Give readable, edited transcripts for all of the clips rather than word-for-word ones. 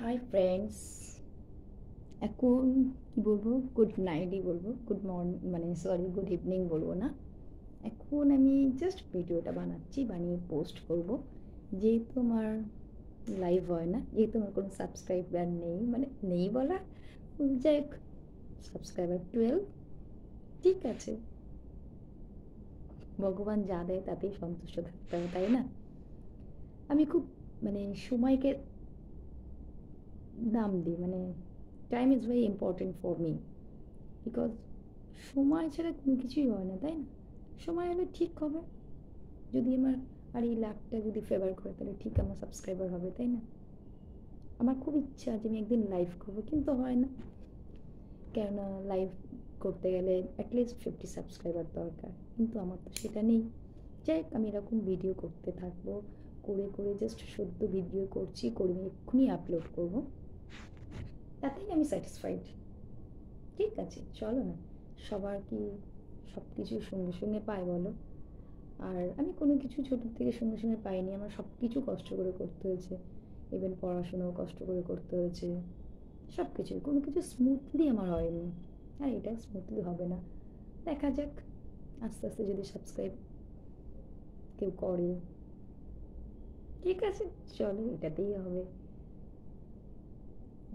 Hi friends, এখন কি বলবো, গুড নাইটই বলবো, গুড মর্নিং মানে সরি গুড ইভিনিং বলবো না। এখন আমি জাস্ট ভিডিওটা বানাচ্ছি, বানিয়ে পোস্ট করব। যেহেতু আমার লাইভ হয় না, যেহেতু আমার কোনো সাবস্ক্রাইবার নেই, মানে নেই বলা, যাই হোক, সাবস্ক্রাইবার 12। ঠিক আছে, ভগবান যা দেয় তাতেই সন্তুষ্ট থাকতে হবে, তাই না? আমি খুব মানে সময়কে দাম দিই, মানে time is very important for me, because সময় ছাড়া কোনো কিছুই হয় না, তাই না? সময় হলে ঠিক হবে। যদি আমার আর এই লাখটা যদি ফেভার করে, তাহলে ঠিক আমার সাবস্ক্রাইবার হবে, তাই না? আমার খুব ইচ্ছা যে আমি একদিন লাইভ করবো, কিন্তু হয় না। কেননা লাইভ করতে গেলে অ্যাটলিস্ট 50 সাবস্ক্রাইবার দরকার, কিন্তু আমার তো সেটা নেই। যাই হোক, আমি এরকম ভিডিও করতে থাকবো, করে করে জাস্ট সদ্য ভিডিও করছি, করে আমি এক্ষুনি আপলোড করবো, তাতেই আমি স্যাটিসফাইড। ঠিক আছে, চলো না। সবার কি সব কিছু সঙ্গে সঙ্গে পায় বলো? আর আমি কোনো কিছু ছোটোর থেকে সঙ্গে সঙ্গে পাইনি, আমার সব কিছু কষ্ট করে করতে হয়েছে। ইভেন পড়াশোনাও কষ্ট করে করতে হয়েছে। সব কিছুই, কোনো কিছু স্মুথলি আমার হয়নি। আর এটা স্মুথলি হবে না। দেখা যাক, আস্তে আস্তে যদি সাবস্ক্রাইব কেউ করে, ঠিক আছে, চলো, এটাতেই হবে।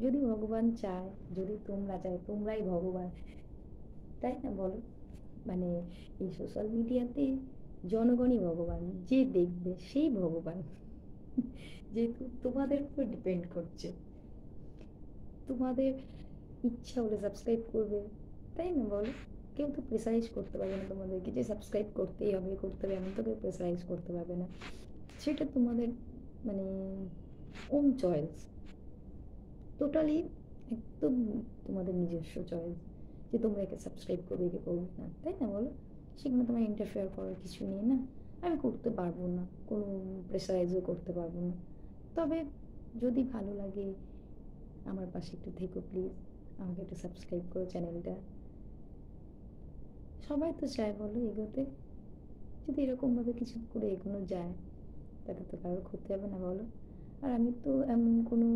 যদি ভগবান চায়, যদি তোমরা চায়, তোমরাই ভগবান, তাই না বলো? মানে এই সোশ্যাল মিডিয়াতে জনগণই ভগবান, যে দেখবে সেই ভগবান। যেহেতু তোমাদের উপর ডিপেন্ড করছে, তোমাদের ইচ্ছা হলে সাবস্ক্রাইব করবে, তাই না বলো? কেউ তো প্রেসারাইজ করতে পারবে না তোমাদেরকে যে সাবস্ক্রাইব করতেই হবে, করতে হবে, এমন তো কেউ প্রেসারাইজ করতে পারবে না। সেটা তোমাদের মানে ওন চয়েস, টোটালি একদম তোমাদের নিজস্ব চয়েস, যে তোমরা একে সাবস্ক্রাইব করবে, একে করবে না, তাই না বলো? সেখানে তোমার ইন্টারফেয়ার করার কিছু নেই না। আমি করতে পারবো না, কোনো প্রেসারাইজও করতে পারবো না। তবে যদি ভালো লাগে, আমার পাশে একটু থেকো প্লিজ, আমাকে একটু সাবস্ক্রাইব করো চ্যানেলটা। সবাই তো চায় বলো এগোতে, যদি এরকমভাবে কিছু করে এগোনো যায়, তাতে তো কারোর ক্ষতি হবে না বলো? আর আমি তো এমন কোনো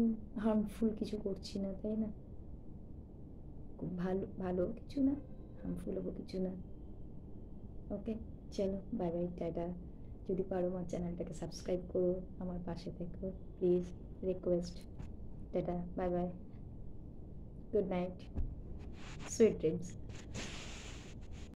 হার্মফুল কিছু করছি না, তাই না? খুব ভালো ভালো কিছু না, হার্মফুলও কিছু না। ওকে, চলো, বাই বাই, টাটা। যদি পারো আমার চ্যানেলটাকে সাবস্ক্রাইব করো, আমার পাশে থেকো please, request. Tata, bye bye, good night, sweet dreams.